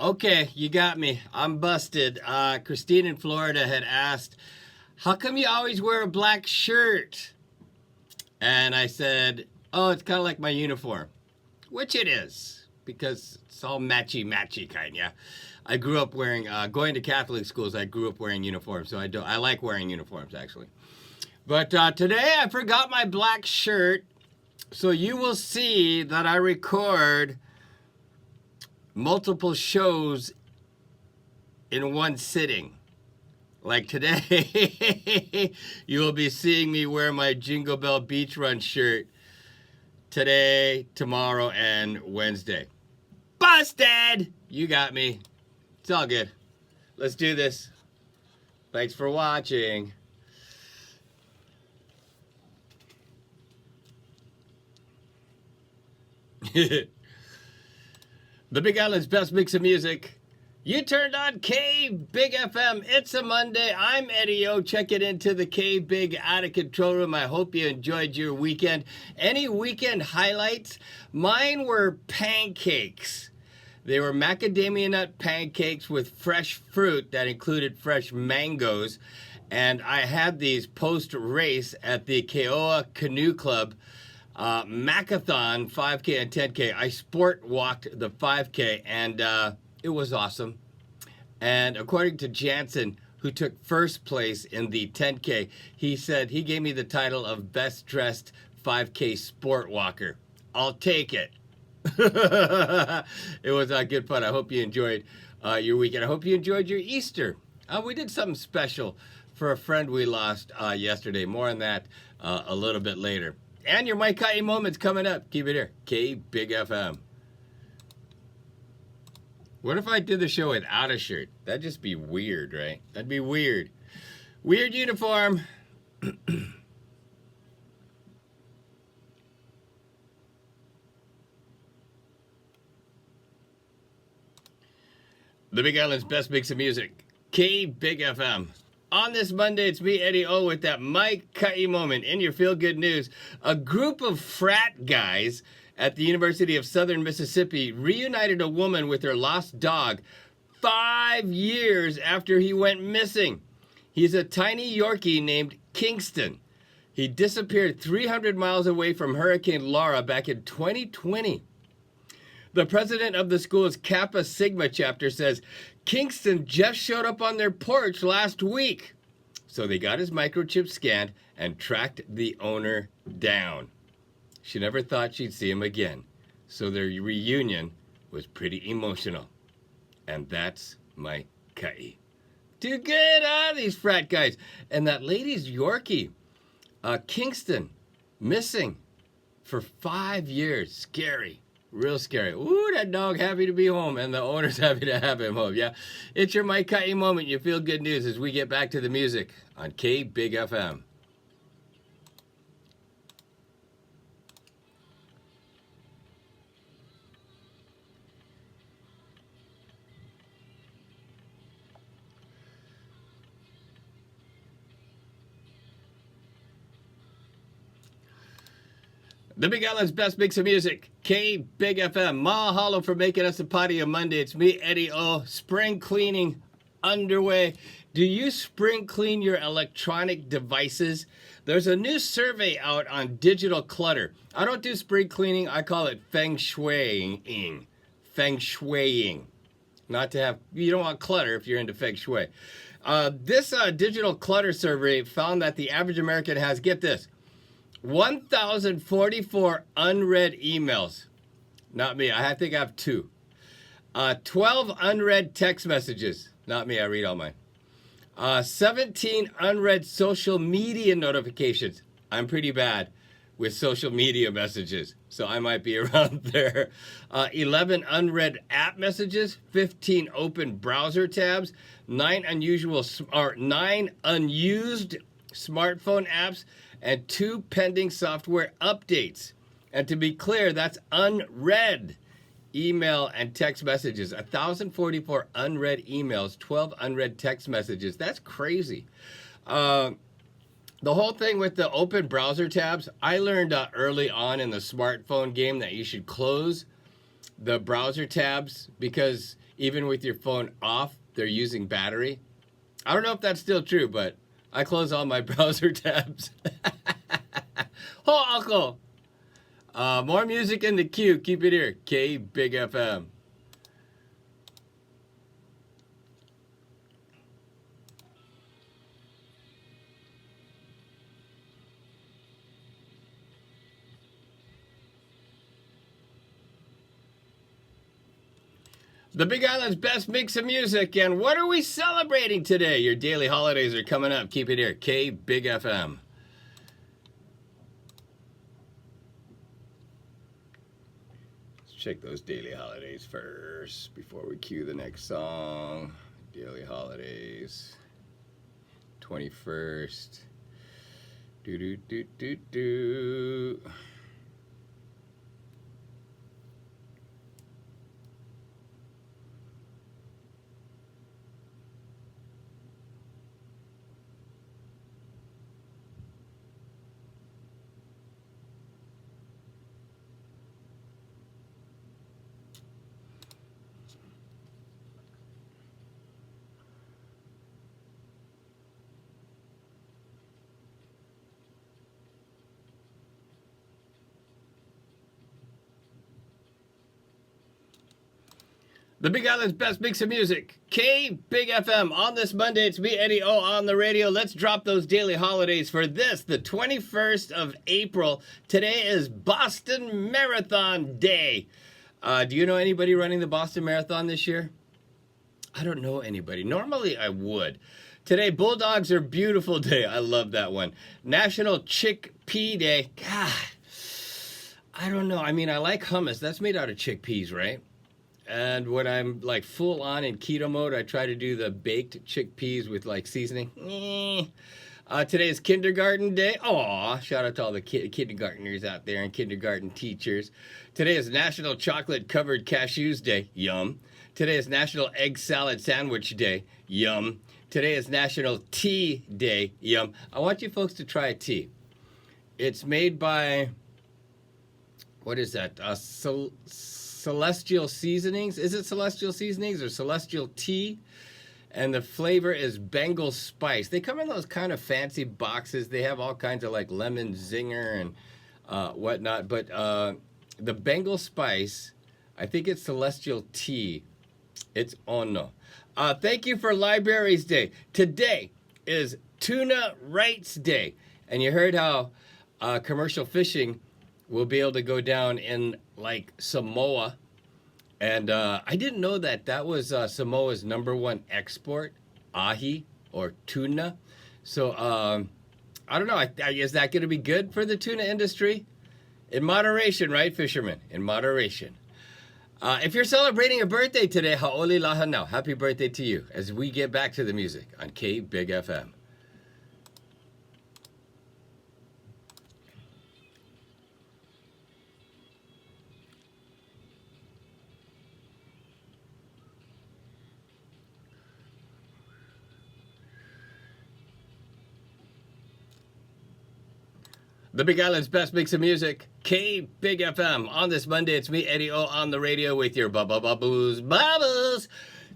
Okay, you got me. I'm busted. Christine in Florida had asked, how come you always wear a black shirt? And I said, oh, it's kind of like my uniform, which it is, because it's all matchy kind, yeah. I grew up wearing, going to Catholic schools, I grew up wearing uniforms, so I like wearing uniforms, actually. But today I forgot my black shirt, so you will see that I record multiple shows in one sitting. Like today, you will be seeing me wear my Jingle Bell Beach Run shirt today, tomorrow, and Wednesday. Busted! You got me. It's all good. Let's do this. Thanks for watching. The Big Island's best mix of music. You turned on K Big FM. It's a Monday. I'm Eddie O. Check it into the K Big Out of Control Room. I hope you enjoyed your weekend. Any weekend highlights? Mine were pancakes. They were macadamia nut pancakes with fresh fruit that included fresh mangoes. And I had these post-race at the Keoa Canoe Club Macathon 5K and 10K. I sport walked the 5K and it was awesome. And according to Jansen, who took first place in the 10K, he said he gave me the title of best dressed 5K sport walker. I'll take it. It was good fun. I hope you enjoyed your weekend. I hope you enjoyed your Easter. We did something special for a friend we lost yesterday. More on that a little bit later. And your Mike Kai'i moments coming up. Keep it here. K Big FM. What if I did the show without a shirt? That'd just be weird, right? That'd be weird. Weird uniform. The Big Island's best mix of music. K Big FM. On this Monday, it's me, Eddie O, with that Mike Kai'i moment. In your feel-good news, a group of frat guys at the University of Southern Mississippi reunited a woman with her lost dog 5 years after he went missing. He's a tiny Yorkie named Kingston. He disappeared 300 miles away from Hurricane Laura back in 2020. The president of the school's Kappa Sigma chapter says Kingston just showed up on their porch last week. So they got his microchip scanned and tracked the owner down. She never thought she'd see him again. So their reunion was pretty emotional. And that's my Kai'i. Too good, huh? These frat guys. And that lady's Yorkie, Kingston, missing for 5 years. Scary. Real scary. Ooh, that dog happy to be home, and the owner's happy to have him home. Yeah, it's your Mike Kai'i moment. You feel good news as we get back to the music on K Big FM. The Big Island's best mix of music, K Big FM. Mahalo for making us a party on Monday. It's me, Eddie O. Spring cleaning underway. Do you spring clean your electronic devices? There's a new survey out on digital clutter. I don't do spring cleaning. I call it feng shuiing. Feng shuiing. Not to have, you don't want clutter if you're into feng shui. This digital clutter survey found that the average American has, get this, 1,044 unread emails. Not me. I think I have 2. 12 unread text messages. Not me. I read all mine. 17 unread social media notifications. I'm pretty bad with social media messages, so I might be around there. 11 unread app messages. 15 open browser tabs. 9 unused smartphone apps. And 2 pending software updates. And to be clear, that's unread email and text messages. 1,044 unread emails, 12 unread text messages. That's crazy. The whole thing with the open browser tabs, I learned early on in the smartphone game that you should close the browser tabs, because even with your phone off, they're using battery. I don't know if that's still true, but I close all my browser tabs. Oh, uncle. More music in the queue. Keep it here. K Big FM. The Big Island's best mix of music, and what are we celebrating today? Your daily holidays are coming up. Keep it here. K Big FM. Check those daily holidays first before we cue the next song. Daily holidays. 21st. Do do do do do. The Big Island's best mix of music. K Big FM. On this Monday, it's me, Eddie O, on the radio. Let's drop those daily holidays for this, the 21st of April. Today is Boston Marathon Day. Do you know anybody running the Boston Marathon this year? I don't know anybody. Normally, I would. Today, Bulldogs are beautiful day. I love that one. National Chickpea Day. God, I don't know. I mean, I like hummus. That's made out of chickpeas, right? And when I'm like full on in keto mode, I try to do the baked chickpeas with like seasoning. Today is Kindergarten Day. Aw, shout out to all the kindergartners out there and kindergarten teachers. Today is National Chocolate Covered Cashews Day. Yum. Today is National Egg Salad Sandwich Day. Yum. Today is National Tea Day. Yum. I want you folks to try a tea. It's made by, what is that? Celestial Seasonings. Is it Celestial Seasonings or Celestial Tea? And the flavor is Bengal Spice. They come in those kind of fancy boxes. They have all kinds of like lemon zinger and whatnot. But the Bengal Spice, I think it's Celestial Tea. It's Ono. Thank you for Libraries Day. Today is Tuna Rights Day. And you heard how commercial fishing will be able to go down in like Samoa. And I didn't know that was Samoa's #1 export, ahi or tuna. So I don't know. Is that going to be good for the tuna industry? In moderation, right, fishermen? In moderation. If you're celebrating a birthday today, ha'oli laha now. Happy birthday to you as we get back to the music on K Big FM. The Big Island's best mix of music, K Big FM. On this Monday, it's me, Eddie O, on the radio with your bubbles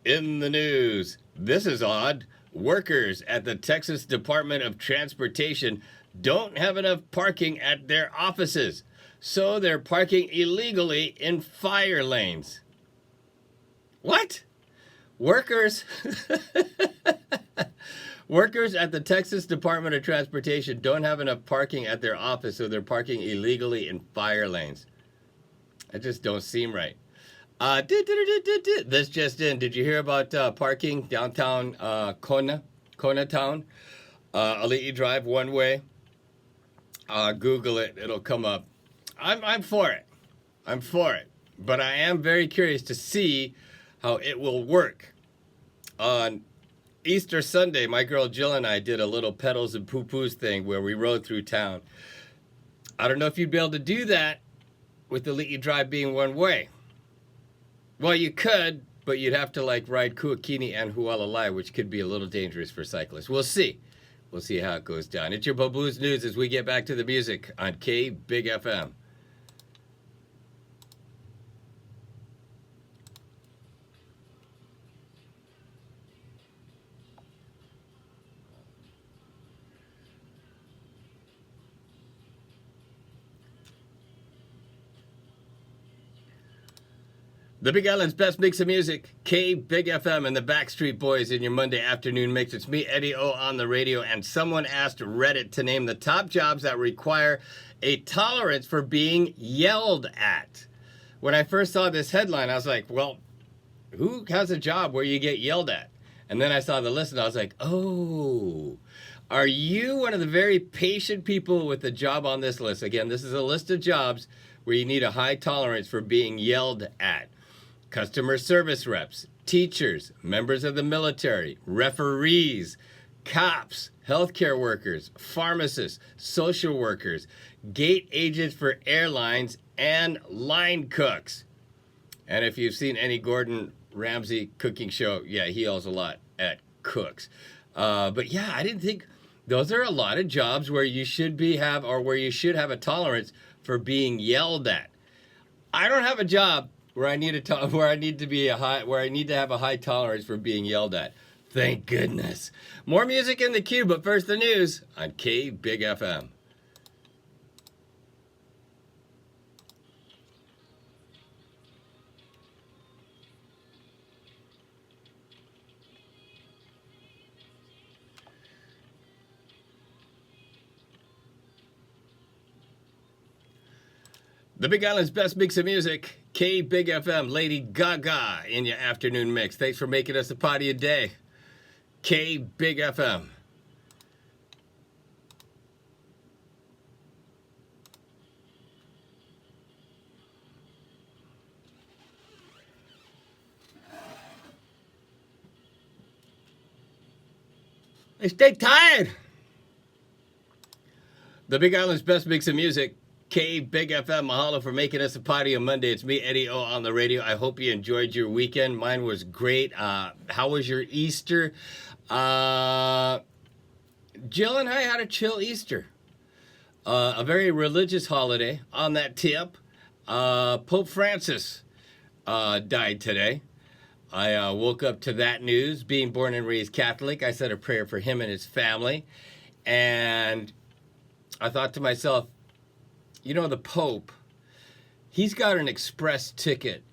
in the news. This is odd. Workers at the Texas Department of Transportation don't have enough parking at their offices, so they're parking illegally in fire lanes. What? Workers at the Texas Department of Transportation don't have enough parking at their office, so they're parking illegally in fire lanes. That just don't seem right. This just in. Did you hear about parking downtown Kona Town? Ali'i Drive one way. Google it. It'll come up. I'm for it. I'm for it. But I am very curious to see how it will work. On Easter Sunday, my girl Jill and I did a little pedals and poo-poos thing where we rode through town. I don't know if you'd be able to do that with the Ali'i Drive being one way. Well, you could, but you'd have to like ride Kuakini and Hualalai, which could be a little dangerous for cyclists. We'll see. We'll see how it goes down. It's your Baboos News as we get back to the music on K Big FM. The Big Island's best mix of music, K Big FM and the Backstreet Boys in your Monday afternoon mix. It's me, Eddie O, on the radio, and someone asked Reddit to name the top jobs that require a tolerance for being yelled at. When I first saw this headline, I was like, well, who has a job where you get yelled at? And then I saw the list and I was like, oh, are you one of the very patient people with the job on this list? Again, this is a list of jobs where you need a high tolerance for being yelled at. Customer service reps, teachers, members of the military, referees, cops, healthcare workers, pharmacists, social workers, gate agents for airlines, and line cooks. And if you've seen any Gordon Ramsay cooking show, yeah, he yells a lot at cooks. But yeah, I didn't think those are a lot of jobs where you should have a tolerance for being yelled at. I don't have a job where I need to have a high tolerance for being yelled at. Thank goodness. More music in the queue, but first the news on K Big FM. The Big Island's best mix of music, K Big FM, Lady Gaga in your afternoon mix. Thanks for making us a part of your day. K Big FM. I stay tired. The Big Island's best mix of music, K Big FM. Mahalo for making us a party on Monday. It's me, Eddie O, on the radio. I hope you enjoyed your weekend. Mine was great. How was your Easter? Jill and I had a chill Easter. A very religious holiday. On that tip, Pope Francis died today. I woke up to that news. Being born and raised Catholic, I said a prayer for him and his family. And I thought to myself, you know, the Pope, he's got an express ticket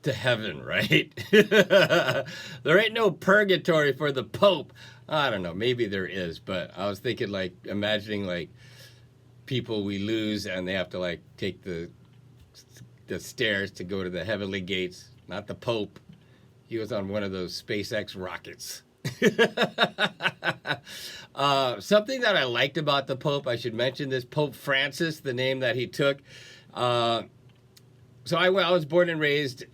to heaven, right? There ain't no purgatory for the Pope. I don't know, maybe there is, but I was thinking, like, imagining, like, people we lose and they have to, like, take the stairs to go to the heavenly gates. Not the Pope. He was on one of those SpaceX rockets. Something that I liked about the Pope, I should mention this, Pope Francis, the name that he took. So I was born and raised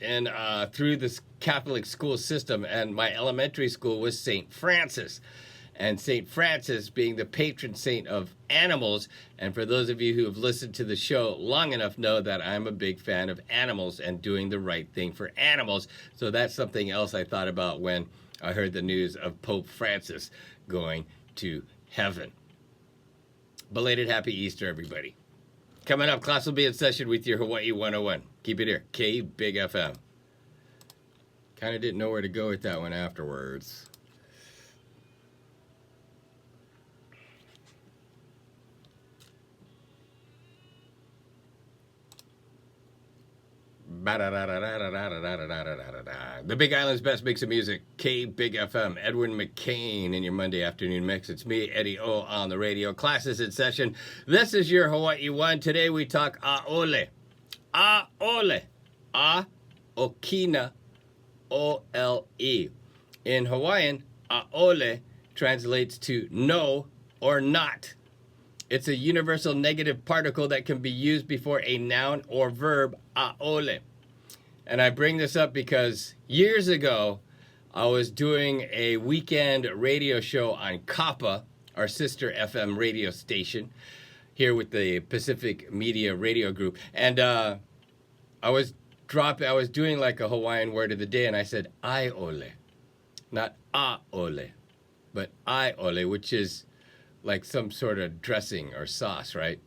through this Catholic school system, and my elementary school was St. Francis. And St. Francis being the patron saint of animals, and for those of you who have listened to the show long enough know that I'm a big fan of animals and doing the right thing for animals. So that's something else I thought about when I heard the news of Pope Francis going to heaven. Belated Happy Easter, everybody. Coming up, class will be in session with your Hawaii 101. Keep it here, K Big FM. Kind of didn't know where to go with that one afterwards. The Big Island's best mix of music, K Big FM. Edwin McCain in your Monday afternoon mix. It's me, Eddie O, on the radio. Class is in session. This is your Hawaii 1. Today we talk Aole. Aole. A, Okina, O-L-E. In Hawaiian, Aole translates to no or not. It's a universal negative particle that can be used before a noun or verb, Aole. And I bring this up because years ago, I was doing a weekend radio show on Kappa, our sister FM radio station, here with the Pacific Media Radio Group. And I was doing like a Hawaiian word of the day, and I said, Aiole. Not Aole, but Aiole, which is like some sort of dressing or sauce, right?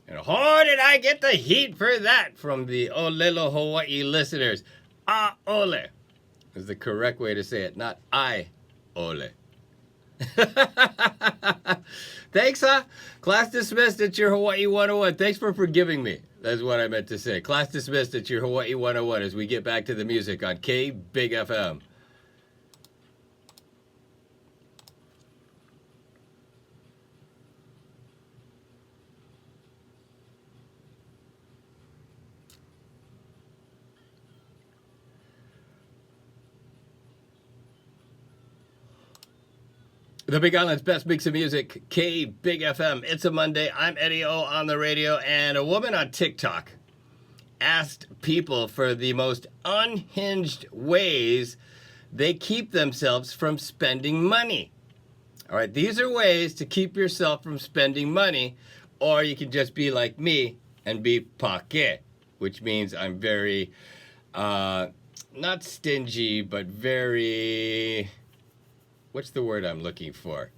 And how did I get the heat for that from the Olelo Hawaii listeners? Aole is the correct way to say it, not I-ole. Thanks, huh? Class dismissed. It's your Hawaii 101. Thanks for forgiving me. That's what I meant to say. Class dismissed at your Hawaii 101 as we get back to the music on K Big FM. The Big Island's best mix of music, K Big FM. It's a Monday. I'm Eddie O on the radio, and a woman on TikTok asked people for the most unhinged ways they keep themselves from spending money. All right, these are ways to keep yourself from spending money, or you can just be like me and be pake, which means I'm very, not stingy, but very... What's the word I'm looking for?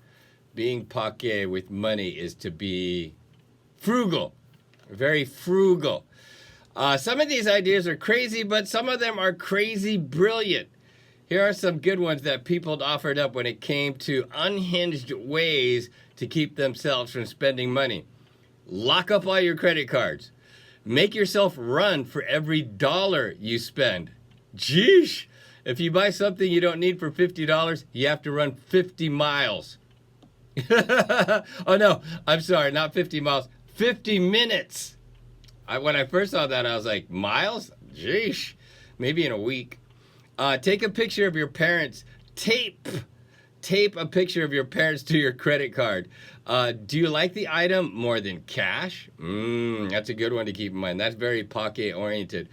Being pake with money is to be frugal, very frugal. Some of these ideas are crazy, but some of them are crazy brilliant. Here are some good ones that people offered up when it came to unhinged ways to keep themselves from spending money. Lock up all your credit cards. Make yourself run for every dollar you spend. Jeesh! If you buy something you don't need for $50, you have to run 50 miles. Oh no, I'm sorry, not 50 miles, 50 minutes. When I first saw that, I was like, miles? Jeesh, maybe in a week. Take a picture of your parents. Tape a picture of your parents to your credit card. Do you like the item more than cash? That's a good one to keep in mind. That's very pocket oriented.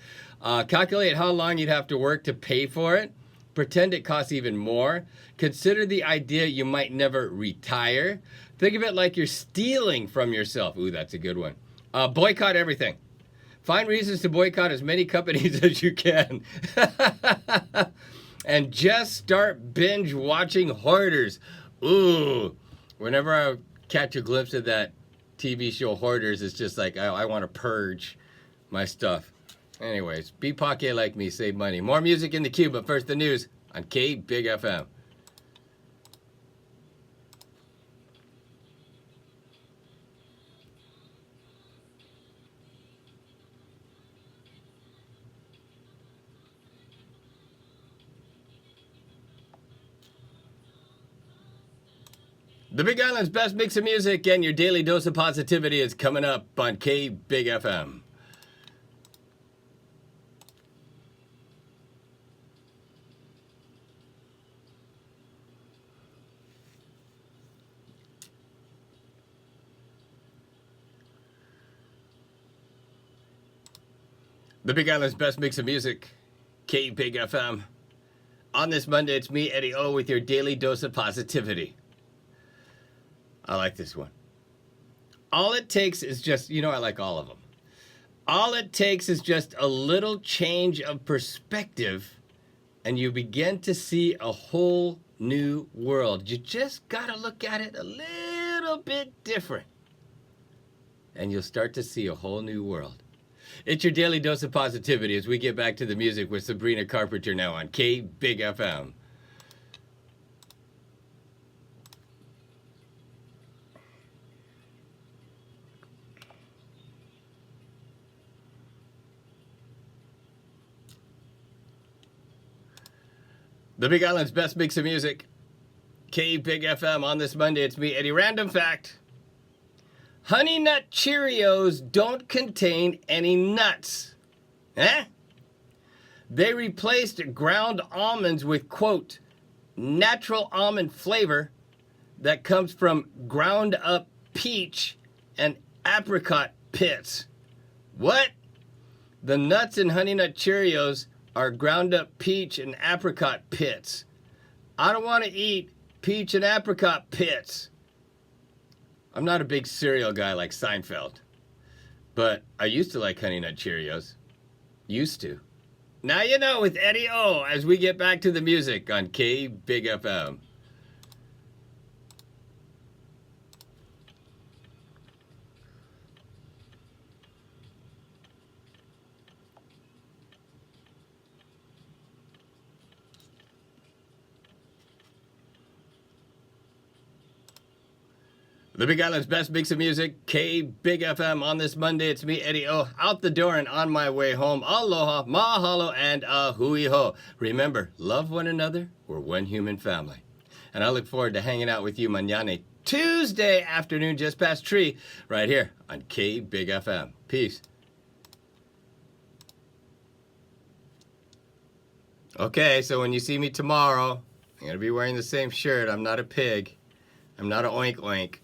Calculate how long you'd have to work to pay for it. Pretend it costs even more. Consider the idea you might never retire. Think of it like you're stealing from yourself. Ooh, that's a good one. Boycott everything. Find reasons to boycott as many companies as you can. And just start binge watching Hoarders. Ooh, whenever I catch a glimpse of that TV show Hoarders, it's just like, I want to purge my stuff. Anyways, be pocket like me, save money. More music in the queue, but first the news on K Big FM. The Big Island's best mix of music and your daily dose of positivity is coming up on K Big FM. The Big Island's best mix of music, K Big FM. On this Monday, it's me, Eddie O, with your daily dose of positivity. I like this one. All it takes is just, I like all of them. All it takes is just a little change of perspective, and you begin to see a whole new world. You just got to look at it a little bit different, and you'll start to see a whole new world. It's your daily dose of positivity as we get back to the music with Sabrina Carpenter now on K Big FM. The Big Island's best mix of music, K Big FM. On this Monday, it's me, Eddie. Random fact. Honey Nut Cheerios don't contain any nuts. They replaced ground almonds with, quote, natural almond flavor that comes from ground up peach and apricot pits. What? The nuts in Honey Nut Cheerios are ground up peach and apricot pits. I don't want to eat peach and apricot pits. I'm not a big cereal guy like Seinfeld, but I used to like Honey Nut Cheerios. Used to. Now you know with Eddie O as we get back to the music on K Big FM. The Big Island's best mix of music, K Big FM. On this Monday, it's me, Eddie O, out the door and on my way home. Aloha, mahalo, and hui ho. Remember, love one another. We're one human family. And I look forward to hanging out with you mañana, Tuesday afternoon, just past 3, right here on K Big FM. Peace. Okay, so when you see me tomorrow, I'm going to be wearing the same shirt. I'm not a pig. I'm not a oink oink.